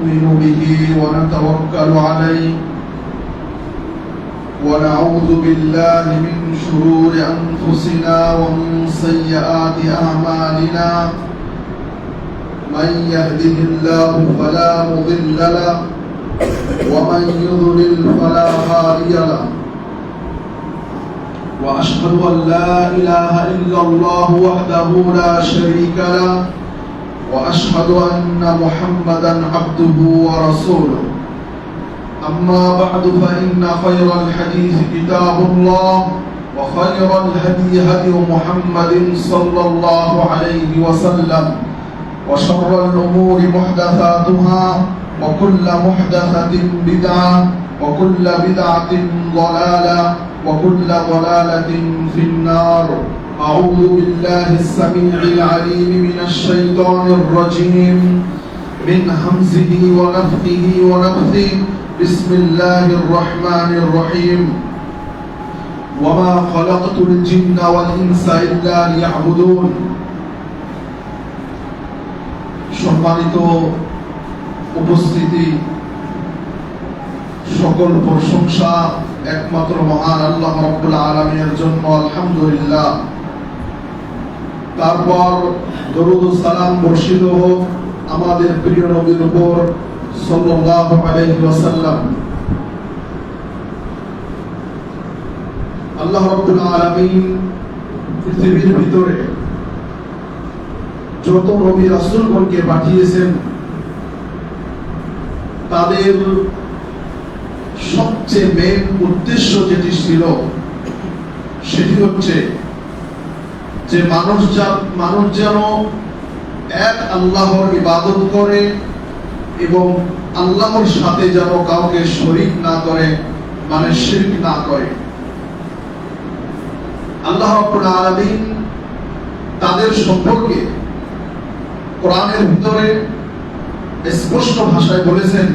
نؤمن به ونتوكل عليه ونعوذ بالله من شرور أنفسنا ومن سيئات أعمالنا من يهده الله فلا مضل له ومن يضلل فلا هادي له وأشهد أن لا إله إلا الله وحده لا شريك له وأشهد أن محمدا عبده ورسوله أما بعد فإن خير الحديث كتاب الله وخير الهدي هدي محمد صلى الله عليه وسلم وشر الأمور محدثاتها وكل محدثة بدعة وكل بدعة ضلالة وكل ضلالة في النار. أعوذ بالله السميع العليم من الشيطان الرجيم من همزه ونفخه ونفثه. بسم الله الرحمن الرحيم. وما خلقت الجن والإنس إلا ليعبدون. সম্মানিত উপস্থিতি, সকল প্রশংসা একমাত্র মহান আল্লাহ রাব্বুল আলামিনের জন্য, আলহামদুলিল্লাহ। তারপর দরুদ ও সালাম বর্ষিত হোক আমাদের প্রিয় নবীর উপর সাল্লাল্লাহু আলাইহি ওয়াসাল্লাম। আল্লাহ রাব্বুল আলামিন পৃথিবীর ভিতরে যত নবী রাসূলগণকে পাঠিয়েছেন তাদের সবচেয়ে মেন উদ্দেশ্য যেটি ছিল সেটি হচ্ছে যে মানুষ যেন এক আল্লাহর ইবাদত করে এবং আল্লাহর সাথে যেন কাউকে শরীক না করে, মানে শিরক না করে। আল্লাহ রাব্বুল আলামিন তাদের সম্পর্কে কোরআনের ভিতরে স্পষ্ট ভাষায় বলেছেন,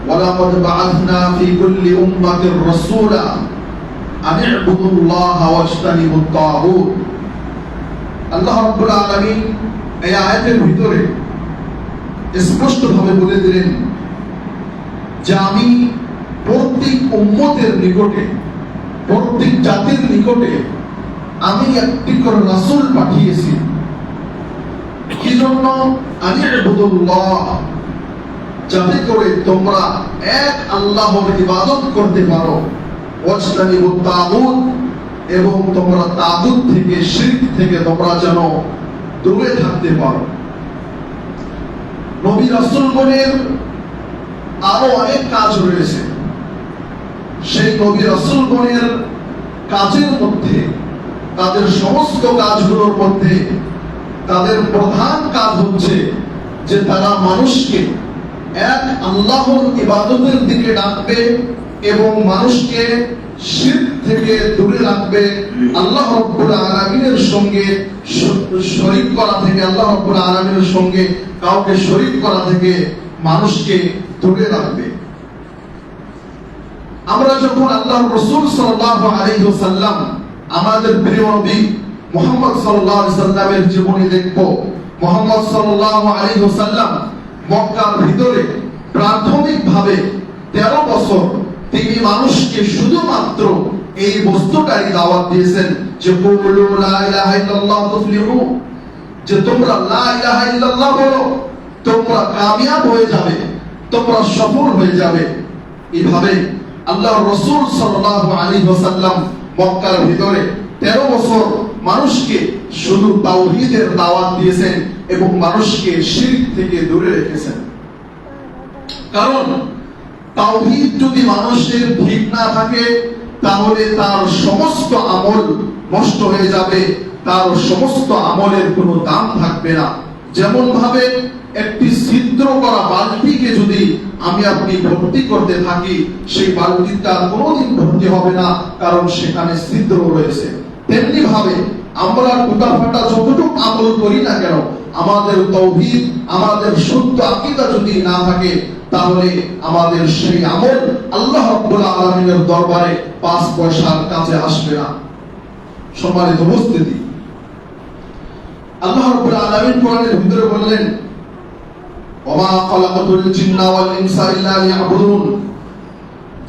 ওয়ালাকাদ বাআথনা ফি কুল্লি উম্মাতির রাসূলা আন ইবুদুল্লাহা ওয়াজতানিবুত তাগুত। আল্লাহ রাব্বুল আলামিন এই আয়াতের ভিতরে স্পষ্ট ভাবে বলে দিলেন যে আমি প্রত্যেক উম্মতের নিকটে, প্রত্যেক জাতির নিকটে আমি একটি করে রাসূল পাঠিয়েছি। কি জন্য? আন ইবুদুল্লাহ, যাতে করে তোমরা এক আল্লাহর ইবাদত করতে পারো, ওয়াজতানিবুত তাগুত, এবং তোমরা তাগুত থেকে, শিরক থেকে তোমরা যেন দূরে থাকতে পারো। নবী রাসূলগণের আরো অনেক কাজ রয়েছে। সেই নবী রাসূলগণের কাজের মধ্যে, তাদের সমস্ত কাজগুলোর মধ্যে তাদের প্রধান কাজ হচ্ছে যে তারা মানুষকে এক আল্লাহর ইবাদতের দিকে ডাকবে এবং মানুষকে শিরক থেকে দূরে রাখবে। আল্লাহ রাব্বুল আলামিনের সঙ্গে শরীক করা থেকে, আল্লাহ রাব্বুল আলামিনের সঙ্গে কাউকে শরীক করা থেকে মানুষকে দূরে রাখবে। আমরা যখন আল্লাহর রাসূল সাল্লাল্লাহু আলাইহি ওয়াসাল্লাম, আমাদের প্রিয় নবী মুহাম্মদ সাল্লাল্লাহু আলাইহি ওয়াসাল্লামের জীবনী দেখব, মুহাম্মদ সাল্লাল্লাহু আলাইহি ওয়াসাল্লাম মক্কার ভিতরে প্রাথমিকভাবে 13 বছর তিনি মানুষকে শুধুমাত্র এই বস্তুটাই দাওয়াত দিয়েছেন যে কুলু লা ইলাহা ইল্লাল্লাহ তুফলিহু, যে তোমরা লা ইলাহা ইল্লাল্লাহ বলো, তোমরা কামিয়াব হয়ে যাবে, তোমরা সফল হয়ে যাবে। এইভাবে আল্লাহর রাসূল সাল্লাল্লাহু আলাইহি ওয়াসাল্লাম মক্কার ভিতরে 13 বছর মানুষকে শুধু তাওহীদের দাওয়াত দিয়েছেন এবং মানুষকে শিরক থেকে দূরে রেখেছেন। কারণ তাওহীদ যদি মানুষের ঠিক না থাকে তাহলে তার সমস্ত আমল নষ্ট হয়ে যাবে, তার সমস্ত আমলের কোনো দাম থাকবে না। যেমন ভাবে একটি ছিদ্র করা বালতিকে যদি আমি আপনি ভর্তি করতে থাকি, সেই বালতিটা কোনোদিন ভর্তি হবে না, কারণ সেখানে ছিদ্র রয়েছে। তেমনি ভাবে আমরা টুটাফাটা যতটুকু আমল করি না কেন, আমাদের তাওহীদ, আমাদের শুদ্ধ আকীদা যদি না থাকে তাহলে আমাদের সেই আমল আল্লাহ রাব্বুল আলামিনের দরবারে 5 পয়সার কাছে আসবে না। সম্মানিত উপস্থিতি, আল্লাহ রাব্বুল আলামিন কোরআনের ভিতরে বললেন ওয়া মা খালাকাতুল জিন্না ওয়াল ইনসা ইল্লা লিয়াবুদুন,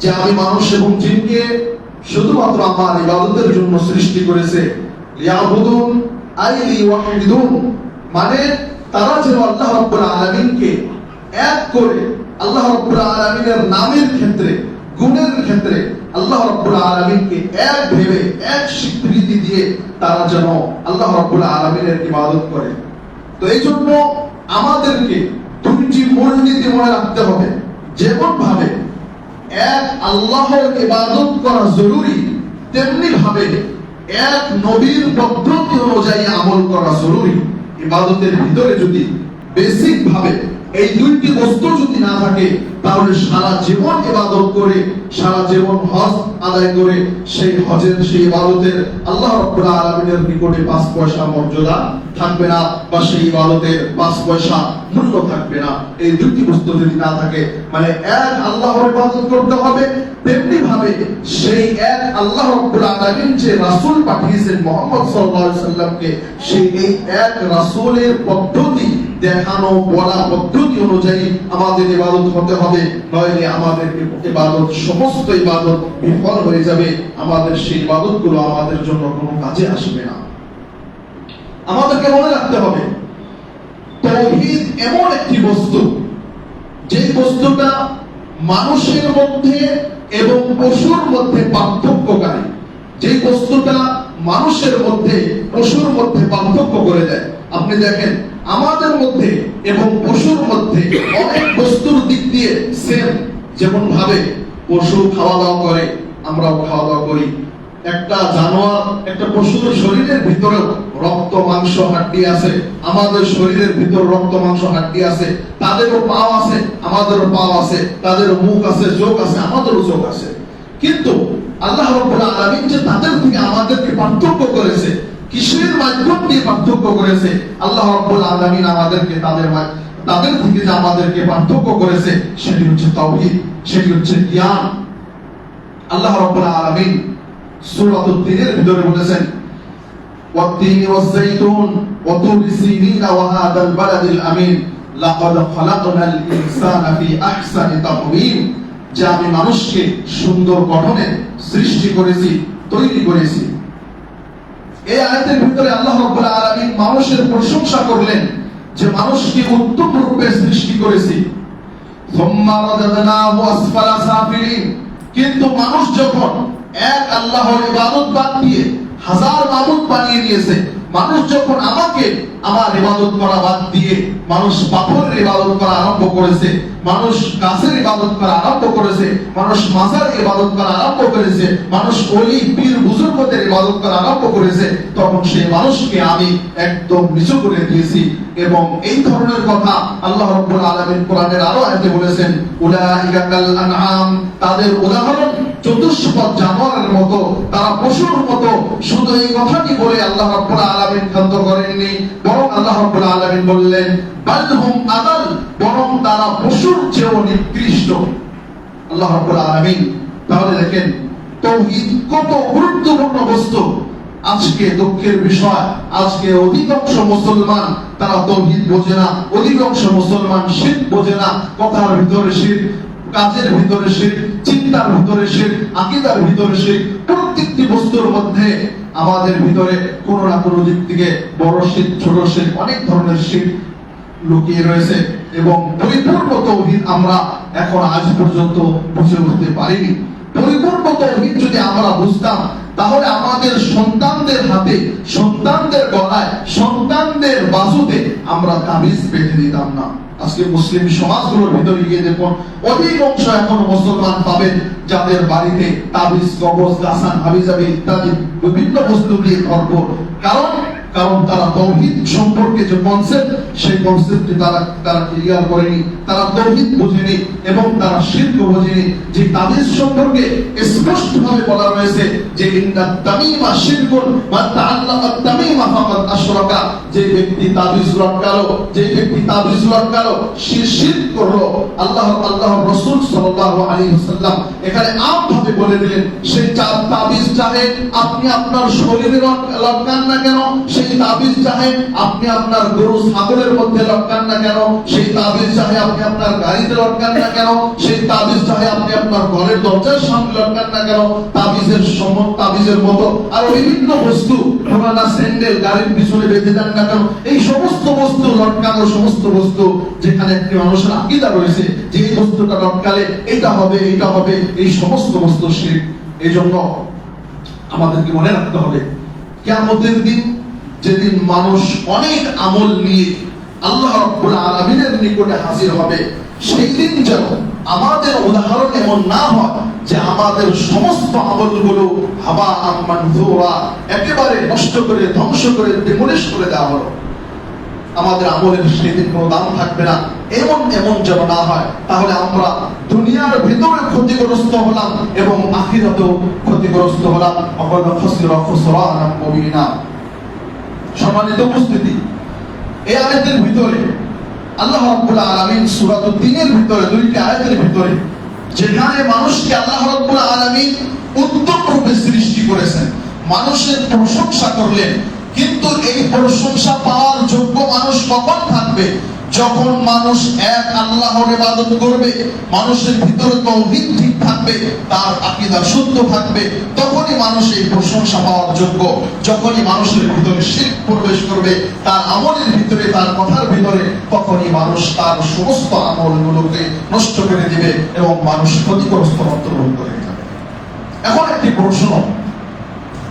যে আমি মানুষ এবং জিনকে শুধুমাত্র আমার ইবাদতের জন্য সৃষ্টি করেছে। লিয়াবুদুন আই লিওয়াহিদুন, মানে তারা যেন আল্লাহ রাব্বুল আলামিনকে এক করে, আল্লাহ রাব্বুল আলামিনের নামের ক্ষেত্রে, গুণের ক্ষেত্রে আল্লাহ রাব্বুল আলামিনকে এক ভেবে, এক স্বীকৃতি দিয়ে তারা যেন আল্লাহ রাব্বুল আলামিনের ইবাদত করে। তো এই জন্য আমাদেরকে দুইটি মূলনীতি মনে রাখতে হবে। যেমন ভাবে এক আল্লাহর ইবাদত করা জরুরি, তেমনি ভাবে এক নবীর পদ্ধতি অনুযায়ী আমল করা জরুরি। ইবাদতের ভিতরে যদি বেসিক ভাবে এই দুইটি বস্তু যদি না থাকে, তাহলে সারা জীবন ইবাদত করে, সারা জীবন হজ আদায় করে, সেই হজের সেই ইবাদতের আল্লাহ রাব্বুল আলামিনের নিকটে 5 পয়সা মর্যাদা থাকবে না, বা সেই ইবাদতের 5 পয়সা মূল্য থাকবে না। এই দুইটি বস্তু যদি না থাকে, মানে এক আল্লাহর ইবাদত করতে হবে, তেমনি ভাবে সেই এক আল্লাহ রাব্বুল আলামিন যে রাসূল পাঠিয়েছেন মুহাম্মদ সাল্লাল্লাহু আলাইহি সাল্লামকে, সেই এই এক রাসূলের পদ্ধতি দেখানো, বলা পদ্ধতি অনুযায়ী আমাদের ইবাদত হতে হবে। নইলে আমাদের ইবাদত, সমস্ত ইবাদত বিফল হয়ে যাবে। আমাদের সেই ইবাদতগুলো আমাদের জন্য কোনো কাজে আসবে না। আমাদেরকে মনে রাখতে হবে, তাওহীদ এমন একটি বস্তু, যে বস্তুটা মানুষের মধ্যে এবং পশুর মধ্যে পার্থক্যকারী, যে বস্তুটা মানুষের মধ্যে পশুর মধ্যে পার্থক্য করে দেয়। আপনি দেখেন, আমাদের মধ্যে এবং পশুর মধ্যে অনেক বস্তুর দিক দিয়ে সেম। যেমন ভাবে পশু খাওয়া দাওয়া করে, আমরাও খাওয়া দাওয়া করি। একটা জানোয়ার, একটা পশুর শরীরের ভিতরে রক্ত মাংস হাড্ডি আছে, আমাদের শরীরের ভিতর রক্ত মাংস হাড্ডি আছে। তাদেরও পাও আছে, আমাদেরও পাও আছে। তাদেরও মুখ আছে, চোখ আছে, আমাদেরও চোখ আছে। কিন্তু আল্লাহ রাব্বুল আলামিন যে তাদের থেকে আমাদেরকে পার্থক্য করেছে, কিসের মাধ্যম দিয়ে পার্থক্য করেছে? আল্লাহ রাব্বুল আলামিন আমাদেরকে তাদের থেকে যে আমাদেরকে পার্থক্য করেছে, সেটি হচ্ছে তাওহীদ, সেটি হচ্ছে জ্ঞান। আল্লাহ রাব্বুল আলামিন সূরাতুত তিনের ভিতরে বলেছেন, ওয়াত-তিনি ওয়াজ-যাইতুন ওয়া তুরি সিনিন ওয়া হাদাল বালাদিল আমিন লাকাদ খালাকনাল ইনসানা ফি আহসানি তাকওয়িম, যে আমি মানুষকে সুন্দর গঠনে সৃষ্টি করেছি, তৈরি করেছি। এই আয়াতের ভিতরে আল্লাহ রাব্বুল আলামিন মানুষের প্রশংসা করলেন যে মানুষকে উত্তম রূপে সৃষ্টি করেছি। সুম্মা রাদাদনাহু আসফালা সাফিলিন, কিন্তু মানুষ যখন এক আল্লাহর ইবাদত বাদ দিয়ে হাজার মাবুদ বানিয়ে নিয়েছে, মানুষ যখন আমাকে, আমার ইবাদত করা বাদ দিয়ে মানুষ পাথরের ইবাদত করা আরম্ভ করেছে, মানুষ গাছের ইবাদত করা আরম্ভ করেছে, মানুষ মাজার ইবাদত করা আরম্ভ করেছে, মানুষ ওলি পীর বুজুর্গদের ইবাদত করা আরম্ভ করেছে, তখন সেই মানুষকে আমি একদম নিচু করে দিয়েছি। এবং এই ধরনের কথা আল্লাহ রাব্বুল আলামিন কোরআনের আরো আয়াতে বলেছেন, উলাইকা কাল আনআম, তাদের উদাহরণ চতুষ্পদ জানোয়ারের মতো, তারা পশুর মতো। শুধু এই কথাটি বলে আল্লাহ রাব্বুল আলামিন ক্ষান্ত করেননি, বরং আল্লাহ রাব্বুল আলামিন বললেন বালহুম আদাল, বরং তারা পশুর চেয়েও নিকৃষ্ট। আল্লাহ রাব্বুল আলামিন, তাহলে দেখেন তাওহীদ কত গুরুত্বপূর্ণ বস্তু। আজকে দুঃখের বিষয়, আজকে অধিকাংশ মুসলমান তারা তাওহীদ বোঝে না, অধিকাংশ মুসলমান শিরক বোঝে না। কথার ভিতরে শিরক, কাজের ভিতরে শিরক, চিন্তার ভিতরে শিরক, আকীদার ভিতরে শিরক। প্রত্যেকটি বস্তুর মধ্যে আমাদের ভিতরে কোনো না কোনো দিক থেকে বড় শিরক, ছোট শিরক, অনেক ধরনের শিরক লুকিয়ে রয়েছে। এবং পরিপূর্ণ তাওহীদ আমরা এখন আজ পর্যন্ত বুঝে উঠতে পারিনি। পরিপূর্ণ তাওহীদ যদি আমরা বুঝতাম, তাহলে আমাদের সন্তানদের হাতে, সন্তানদের গলায়, সন্তানদের বাজুতে আমরা তাবিজ বেঁধে দিতাম না। আজকে মুসলিম সমাজগুলোর ভিতরে গিয়ে দেখুন, অধিকাংশ এখন মুসলমান পাবেন যাদের বাড়িতে তাবিজ, কবজ, গাসান, হাবিজাবি ইত্যাদি বিভিন্ন বস্তু দিয়ে ভরপুর। কারণ তারা তাওহীদ সম্পর্কে যে কনসেপ্ট, সেই কনসেপ্টটি তারা ক্লিয়ার করেনি, তারা তাওহীদ বোঝেনি এবং তারা শিরক বোঝেনি। যে তাবিজ সম্পর্কে স্পষ্টভাবে বলা রয়েছে যে ইন্নাত তামিমা শিরকুন মান তাআল্লাকা তামিমা ফাকাদ আশরাকা, যে ব্যক্তি তাবিজ লটকালো, যে ব্যক্তি তাবিজ লটকালো সে শিরক করলো। আল্লাহর রাসূল সাল্লাল্লাহু আলাইহি ওয়াসাল্লাম এখানে আমভাবে বলে দিলেন, সেই তাবিজ চাহে আপনি আপনার শরীরে লটকান না কেন, সেই সেই তাবিজ চাহে আপনি আপনার গরু ছাগলের মধ্যে লটকান না কেন, সেই তাবিজ চাহে আপনি আপনার গাড়িতে লটকান না কেন, সেই তাবিজ চাহে আপনি আপনার ঘরের দরজার সামনে লটকান না কেন, তাবিজের মতো আর বিভিন্ন বস্তু, পুরানা স্যান্ডেল গাড়ির পিছনে বেঁধে দেন না কেন, এই সমস্ত বস্তু লটকানো, সমস্ত বস্তু যেখানে একটি মানুষের আকীদা রয়েছে যে এই বস্তুটা লটকালে এটা হবে, এটা হবে, এই সমস্ত বস্তু শিরক। এই জন্য আমাদেরকে মনে রাখতে হবে কিয়ামতের দিন, যেদিন মানুষ অনেক আমল নিয়ে আল্লাহ রাব্বুল আলামিনের নিকটে হাজির হবে, সেই দিন যেন আমাদের উদাহরণ এমন না হয় যে আমাদের সমস্ত আমলগুলো হাবা মানজুরা একেবারে নষ্ট করে, ধ্বংস করে, ডিমোলিশ করে দেওয়া হলো। আমাদের আমলের সেদিন কোনো দাম থাকবে না, এমন যেন না হয়। তাহলে আমরা দুনিয়ার ভিতরে ক্ষতিগ্রস্ত হলাম এবং আখিরাতেও ক্ষতিগ্রস্ত হলাম। সম্মানিত উপস্থিতি, এই আয়াতের ভিতরে আল্লাহ রাব্বুল আলামিন সূরা তিনের ভিতরে, দুইটি আয়াতের ভিতরে, যেখানে মানুষকে আল্লাহ রাব্বুল আলামিন উত্তম রূপে সৃষ্টি করেছেন, মানুষের প্রশংসা করলেন। কিন্তু এই প্রশংসা পাওয়ার যোগ্য মানুষ কখন থাকবে? যখন মানুষ এক আল্লাহর ইবাদত করবে, মানুষের ভিতরে তাওহীদ ঠিক থাকবে, তার আকীদা শুদ্ধ থাকবে, তখনই মানুষ এই প্রশংসা পাওয়ার যোগ্য। যখনই মানুষের ভিতরে শিরক প্রবেশ করবে, তার আমলের ভিতরে, তার কথার ভিতরে, তখনই মানুষ তার সমস্ত আমলগুলোকে নষ্ট করে দিবে এবং মানুষ ক্ষতিগ্রস্ত অন্তর্ভুক্ত হয়ে যাবে। এখন একটি প্রশ্ন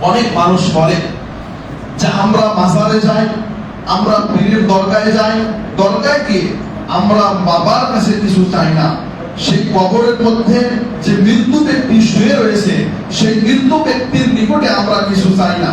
অনেক মানুষ বলে যে আমরা মাজারে যাই, আমরা পীরের দরগায় যাই, দরগায় গিয়ে আমরা বাবার কাছে কিছু চাই না, সেই কবরের মধ্যে যে মৃত্যু ব্যক্তি শুয়ে রয়েছে সেই মৃত্যু ব্যক্তির নিকটে আমরা কিছু চাই না,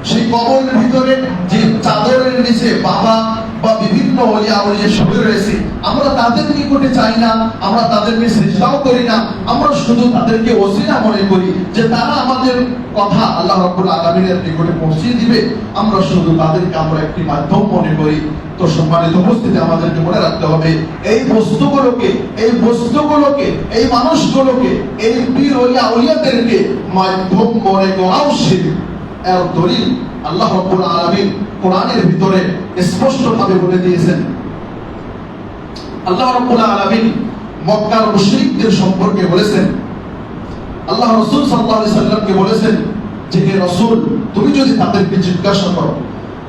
সেই কবরের ভিতরে যে চাদরের নিচে বাবা বা বিভিন্ন ওলিয়া ওলিয়া শুয়ে রয়েছে আমরা তাদের নিকটে চাই না, আমরা তাদেরকে চেষ্টাও করি না, আমরা শুধু তাদেরকে ওসিলা মনে করি যে তারা আমাদের কথা আল্লাহ রাব্বুল আলামিনের নিকটে পৌঁছিয়ে দিবে, আমরা শুধু তাদেরকে আমরা একটি মাধ্যম মনে করি। তো সম্মানিত উপস্থিতি, আমাদেরকে মনে রাখতে হবে এই বস্তুগুলোকে, এই মানুষগুলোকে, এই পীর ওলিয়া ওলিয়াদেরকে মাধ্যম মনে করাও শিরক। এর দলিল আল্লাহ রাব্বুল আলামিন কোরআনের ভিতরে স্পষ্টভাবে বলে দিয়েছেন। আল্লাহ রাব্বুল আলামিন মক্কার মুশরিকদের সম্পর্কে বলেছেন, আল্লাহ রাসূল সাল্লাল্লাহু আলাইহি সাল্লামকে বলেছেন যে হে রাসূল, তুমি যদি তাদেরকে জিজ্ঞাসা করো,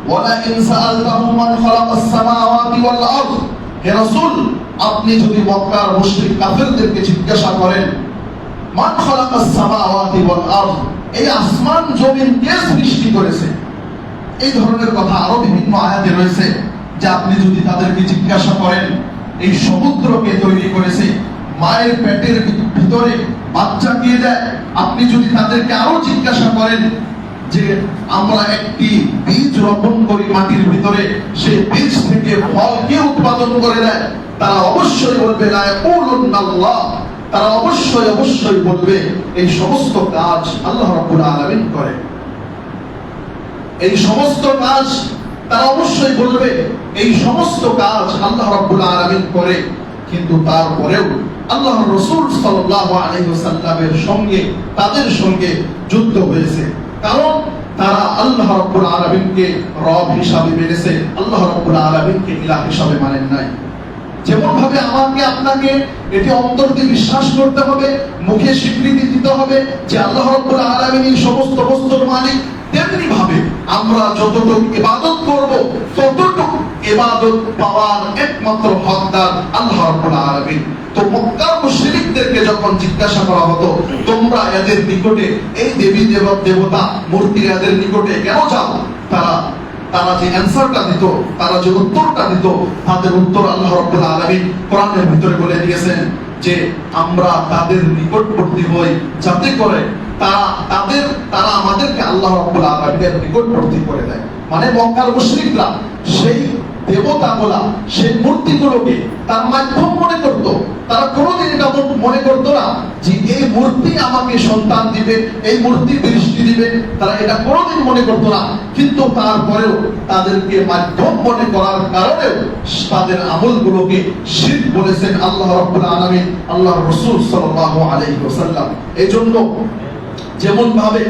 ওয়ালা ইন সাআলতাহুম মান খালাকাস সামাওয়াতি ওয়াল আরদ, হে রাসূল আপনি যদি মক্কার মুশরিক কাফেরদেরকে জিজ্ঞাসা করেন মান খালাকাস সামাওয়াতি ওয়াল আরদ, এই আসমান জমিন কে সৃষ্টি করেছে, এই ধরনের কথা আরো বিভিন্ন আয়াতে রয়েছে। যে আপনি যদি তাদেরকে জিজ্ঞাসা করেন এই সমুদ্রকে তৈরি করেছে, মায়ের পেটের ভিতরে বাচ্চা কে দেয়, আপনি যদি তাদেরকে আরো জিজ্ঞাসা করেন যে আমরা একটি বীজ রোপণ করি মাটির ভিতরে, সেই বীজ থেকে ফল কে উৎপাদন করে দেয়, তারা অবশ্যই বলবে লা ইয়াকুলুনাল্লাহ, তারা অবশ্যই বলবে এই সমস্ত কাজ আল্লাহ রাব্বুল আলামিন করে। এই সমস্ত কাজ তারা অবশ্যই বলবে এই সমস্ত কাজ আল্লাহ রাব্বুল আলামিন করে। কিন্তু তারপরেও আল্লাহর রাসূল সাল্লাল্লাহু আলাইহি ওয়াসাল্লামের সঙ্গে তাদের সঙ্গে যুদ্ধ হয়েছে, কারণ তারা আল্লাহ রাব্বুল আলামিনকে রব হিসাবে মেনেছে, আল্লাহ রাব্বুল আলামিনকে ইলাহ হিসাবে মানেন নাই। যেমন ভাবে আমাকে আপনাকে এটি অন্তর দিয়ে বিশ্বাস করতে হবে, মুখে স্বীকৃতি দিতে হবে যে আল্লাহ রাব্বুল আলামিন এই সমস্ত বস্তুর মালিক, তেমনি ভাবে আমরা যতটুকু ইবাদত করব ততটুকু ইবাদত পাওয়ার একমাত্র হকদার আল্লাহ রাব্বুল আলামিন। তো মক্কার মুশরিকদেরকে যখন জিজ্ঞাসা করা হতো তোমরা এদের নিকটে এই দেবী দেবতা মূর্তি এদের নিকটে কেন যাও, তারা যে অ্যানসারটা দিত, তারা যে উত্তরটা দিত, তাদের উত্তর আল্লাহ রাব্বুল আলামিন কোরআনের ভিতরে বলে দিয়েছেন যে আমরা তাদের নিকটবর্তী হই যাতে করে তারা আমাদেরকে আল্লাহ রাব্বুল আলামিনের নিকটবর্তী করে দেয়। মানে মক্কার মুশরিকরা সেই দেবতাগুলা, সেই মূর্তিগুলোকে তার মাধ্যম মনে করত। তারা কোনোদিন এটা মনে করতো না যে এই মূর্তি আমাকে সন্তান দিবে, এই মূর্তি বৃষ্টি দিবে, তারা এটা কোনোদিন মনে করতো না। কিন্তু তারপরেও তাদেরকে মাধ্যম মনে করার কারণে তাদের আমলগুলোকে শিরক বলেছেন আল্লাহ রাব্বুল আলামিন, আল্লাহর রাসূল সাল্লাল্লাহু আলাইহি ওয়াসাল্লাম। এইজন্য যেমন ভাবে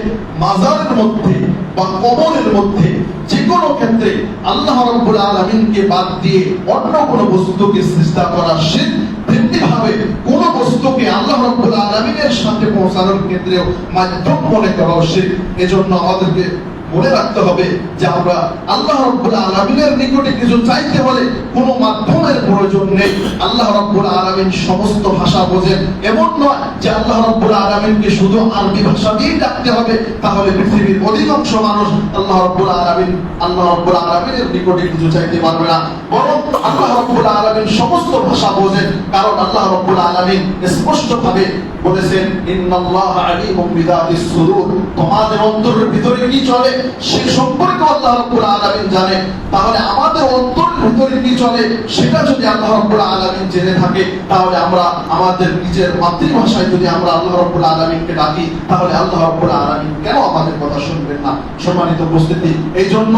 মাজারের মধ্যে বা কবরের মধ্যে যে কোনো ক্ষেত্রে আল্লাহ রাব্বুল আলামিনকে বাদ দিয়ে অন্য কোনো বস্তুকে সিজদা করা শিরক। তেমনি ভাবে কোন বস্তুকে আল্লাহ রাব্বুল আলামিনের সাথে পৌঁছানোর ক্ষেত্রেও মাধ্যম মনে করা শিরক। এজন্য আমাদেরকে মনে রাখতে হবে যে আমরা আল্লাহ রাব্বুল আলামিনের নিকটে কিছু চাইতে হলে কোনো মাধ্যমের প্রয়োজন নেই। আল্লাহ রাব্বুল আলামিন সমস্ত ভাষা বোঝেন, এমন নয় যে আল্লাহ রাব্বুল আলামিনকে শুধু আরবি ভাষা দিয়েই ডাকতে হবে, তাহলে পৃথিবীর অধিকাংশ মানুষ আল্লাহ রাব্বুল আলামিনের নিকটে কিছু চাইতে পারবে না। বরং আল্লাহ রাব্বুল আলামিন সমস্ত ভাষা বোঝেন, কারণ আল্লাহ রাব্বুল আলামিন স্পষ্টভাবে বলেছেন ইন্নাল্লাহা আলিমুম বিযাতিস সুদূর, তোমাদের অন্তরের ভিতরে কি চলে সে সম্পর্কে আল্লাহ রাব্বুল আলামিন জানেন। তাহলে আমাদের অন্তরের ভিতরে কি চলে সেটা যদি আল্লাহ রাব্বুল আলামিন জেনে থাকে, তাহলে আমরা আমাদের নিজের মাতৃভাষায় যদি আমরা আল্লাহ রাব্বুল আলামিনকে ডাকি, তাহলে আল্লাহ রাব্বুল আলামিন কেন আমাদের কথা শুনবেন না? সম্মানিত উপস্থিতি, এই জন্য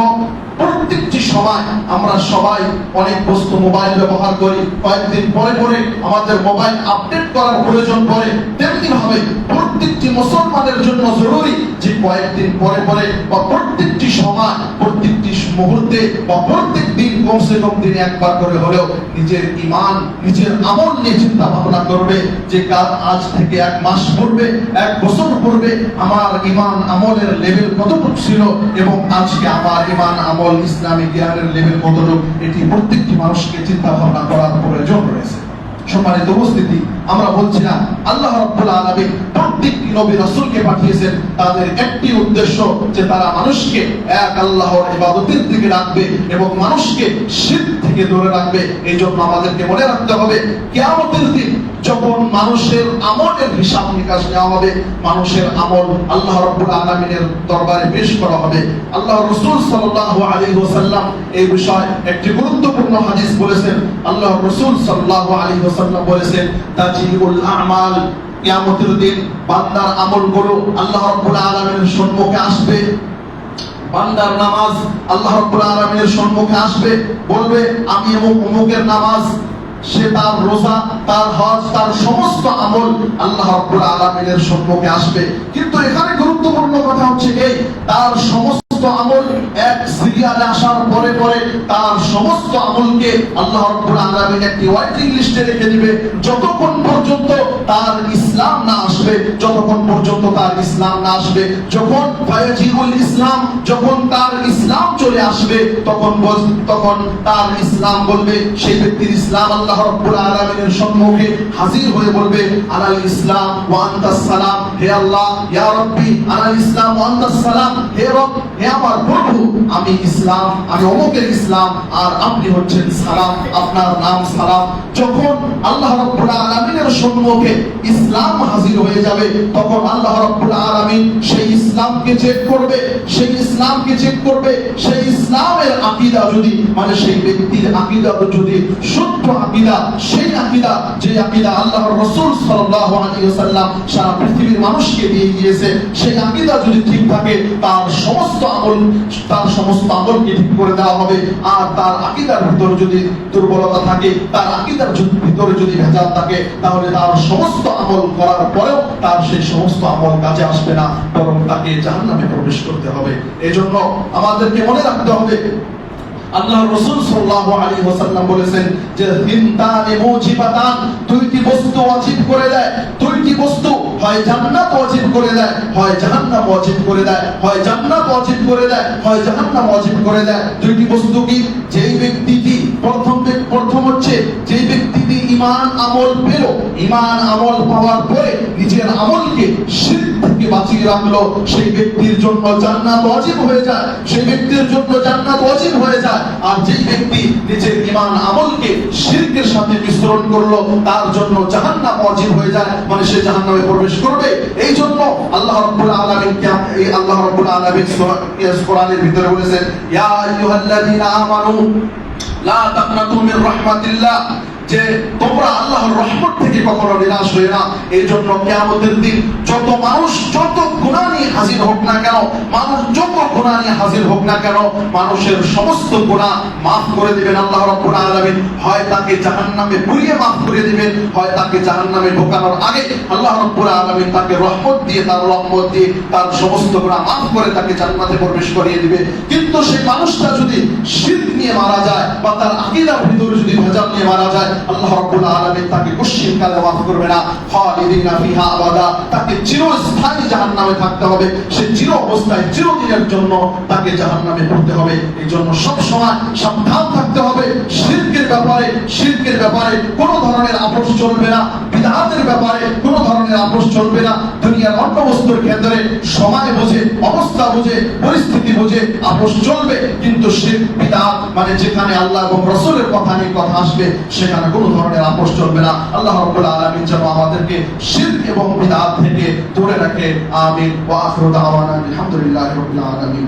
প্রত্যেকটি সময় আমরা সবাই অনেক বস্তু মোবাইল ব্যবহার করি, কয়েকদিন পরে পরে আমাদের মোবাইল আপডেট করার প্রয়োজন পড়ে। তেমনি ভাবে প্রত্যেকটি মুসলমানের জন্য জরুরি যে কয়েকদিন পরে পরে বা প্রত্যেকটি সময়, প্রত্যেকটি মুহূর্তে বা প্রত্যেক দিন কমসে কম দিনে একবার করে হলেও নিজের ঈমান, নিজের আমল নিয়ে চিন্তা ভাবনা করবে যে কাল আজ থেকে 1 মাস পূর্বে, 1 বছর পূর্বে আমার ঈমান আমলের লেভেল কতটুকু ছিল এবং আজকে আমার ঈমান আমল ইসলামী জ্ঞানের লেভেল কতটুকু, এটি প্রত্যেকটি মানুষকে চিন্তা ভাবনা করার প্রয়োজন রয়েছে। সম্মানিত উপস্থিতি, আমরা বলছি না আল্লাহ রাব্বুল আলামিন প্রত্যেকটি নবী রাসূলকে পাঠিয়েছেন তাদের একটি উদ্দেশ্য যে তারা মানুষকে এক আল্লাহর ইবাদতের দিকে রাখবে এবং মানুষকে শিরক থেকে দূরে রাখবে। এই জন্য আমাদেরকে মনে রাখতে হবে কিয়ামতের দিন যখন মানুষের আমলের হিসাব নিকাশ নেওয়া হবে, মানুষের আমল আল্লাহ রাব্বুল আলামিনের দরবারে পেশ করা হবে। আল্লাহর রাসূল সাল্লাল্লাহু আলাইহি ওয়াসাল্লাম এই বিষয়ে একটি গুরুত্বপূর্ণ হাদিস বলেছেন। আল্লাহর রাসূল সাল্লাল্লাহু আলাইহি ওয়াসাল্লাম বলেছেন তাজিউল আমাল, কিয়ামতের দিন বান্দার আমলগুলো আল্লাহ রাব্বুল আলামিনের সম্মুখে আসবে। বান্দার নামাজ আল্লাহ রাব্বুল আলামিনের সম্মুখে আসবে, বলবে আমি অমুকের নামাজ, সে তার রোজা, তার হজ, তার সমস্ত আমল আল্লাহ রাব্বুল আলামিনের সম্মুখে আসবে। কিন্তু এখানে গুরুত্বপূর্ণ কথা হচ্ছে এই, তার সমস্ত আমল এক সিরিয়ালে আসার পরে পরে তার সমস্ত আমলকে আল্লাহ রাব্বুল আলামিন একটি ওয়েটিং লিস্টে রেখে দিবে যতক্ষণ পর্যন্ত তার ইসলাম না আসবে, যতক্ষণ পর্যন্ত তার ইসলাম না আসবে। যখন ফায়াজিউল ইসলাম, যখন তার ইসলাম চলে আসবে, তখন তার ইসলাম বলবে, সেই ব্যক্তির ইসলাম আল্লাহ রাব্বুল আলামিনের সম্মুখে হাজির হয়ে বলবে আনাল ইসলাম ওয়া আনতাস সালাম, হে আল্লাহ, ইয়া রাব্বি আনাল ইসলাম ওয়া আনতাস সালাম, হে রব, হে আমার প্রভু, আমি ইসলাম, আমি অমুকের ইসলাম আর আপনি হচ্ছেন সালাম, আপনার নাম সালাম। যখন আল্লাহ রাব্বুল আলামিনের সম্মুখে ইসলাম হাজির হয়ে যাবে, তখন আল্লাহ রাব্বুল আলামিন সেই ইসলামকে চেক করবে, সেই ইসলামকে চেক করবে। সেই ইসলামের আকীদা যদি, মানে সেই ব্যক্তির আকীদা যদি শুদ্ধ আকীদা, সেই আকীদা যে আকীদা আল্লাহর রাসূল সাল্লাল্লাহু আলাইহি ওয়াসাল্লাম সারা পৃথিবীর মানুষকে দিয়ে গিয়েছে, সেই আকীদা যদি ঠিক থাকে, তার সমস্ত আমলকে ঠিক করে দেওয়া হবে। আর তার আকীদার ভিতরে যদি দুর্বলতা থাকে, তার আকীদার ভিতরে যদি ভেজাল থাকে, তাহলে তার সমস্ত আমল করার পরেও তার সেই সমস্ত আমল কাজে আসবে না, বরং তাকে জাহান্নামে প্রবেশ করতে হবে। এজন্য আমাদেরকে মনে রাখতে হবে আল্লাহর রাসূল সাল্লাল্লাহু আলাইহি ওয়াসাল্লাম বলেছেন যে তিনটানে মুজিবাতান, দুইটি বস্তু ওয়াজিব করে দেয়, দুইটি বস্তু হয় জান্নাত ওয়াজিব করে দেয়, হয় জাহান্নাম ওয়াজিব করে দেয়, হয় জান্নাত ওয়াজিব করে দেয়, হয় জাহান্নাম ওয়াজিব করে দেয়। দুইটি বস্তু কি? যেই ব্যক্তিটি প্রথম হচ্ছে যেই ব্যক্তিটি ঈমান আমল পেল, ঈমান আমল পাওয়ার পরে নিজের আমলকে শিরক থেকে বাঁচিয়ে রাখলো, সেই ব্যক্তির জন্য জান্নাত ওয়াজিব হয়ে যায়, সেই ব্যক্তির জন্য জান্নাত ওয়াজিব হয়ে যায়। আর যেই ব্যক্তি নিজের ঈমান আমলকে শিরকের সাথে মিশ্রণ করলো, তার জন্য জাহান্নাম ওয়াজিব হয়ে যায়, মানে সে জাহান্নামে প্রবেশ করবে। এই জন্য আল্লাহ রাব্বুল আলামিন কোরআনের ভিতরে বলেছেন ইয়া আইয়ুহাল্লাযীনা আমানু লা তাকনাতু মির রাহমাতিল্লাহ, যে তোমরা আল্লাহ আল্লাহর রহমত থেকে কখনো নিরাশ হয় না। এই জন্য কিয়ামতের দিন যত মানুষ যত গুনাহ নিয়ে হাজির হোক না কেন, মানুষ যত গুনাহ নিয়ে হাজির হোক না কেন, মানুষের সমস্ত গুনাহ মাফ করে দিবেন আল্লাহ রাব্বুল আলামিন। হয় তাকে জাহান্নামে পুড়িয়ে মাফ করে দিবেন, হয় তাকে জাহান্নামে ঢোকানোর আগে আল্লাহ রাব্বুল আলামিন তাকে রহমত দিয়ে, তার রহমত দিয়ে তার সমস্ত গুনাহ মাফ করে তাকে জান্নাতে প্রবেশ করিয়ে দিবে। কিন্তু সেই মানুষটা যদি শিরক নিয়ে মারা যায় বা তার আকীদার ভিতরে যদি ভেজাল নিয়ে মারা যায়, আল্লাহ রাব্বুল আলামিন তাকে কোশ্চিন কালে মাফ করবে না, খালিদিনা ফিহা আবাদা, তাকে চিরস্থায়ী জাহান্নামে থাকতে হবে। সে চির অবস্থায় চিরদিনের জন্য তাকে জাহান্নামে পড়তে হবে। এই জন্য সব সময় সাবধান থাকতে হবে। শিরকের ব্যাপারে কোনো ধরনের আপোষ চলবে না, বিদআতের ব্যাপারে কোনো ধরনের আপোষ চলবে না। দুনিয়ার অন্য বস্তুর ক্ষেত্রে সময় বুঝে, অবস্থা বুঝে, পরিস্থিতি বুঝে আপোষ চলবে, কিন্তু শিরক বিদআত মানে যেখানে আল্লাহ এবং রাসূলের কথা নিয়ে কথা আসবে সেখানে কোনো ধরনের আপোষ চলবে না। আল্লাহ রাব্বুল আলামিন যেন আমাদেরকে শিরক এবং বিদআত থেকে দূরে রাখে। আমিন। ওয়া আখিরু দাওয়ানা আলহামদুলিল্লাহি রাব্বিল আলামিন।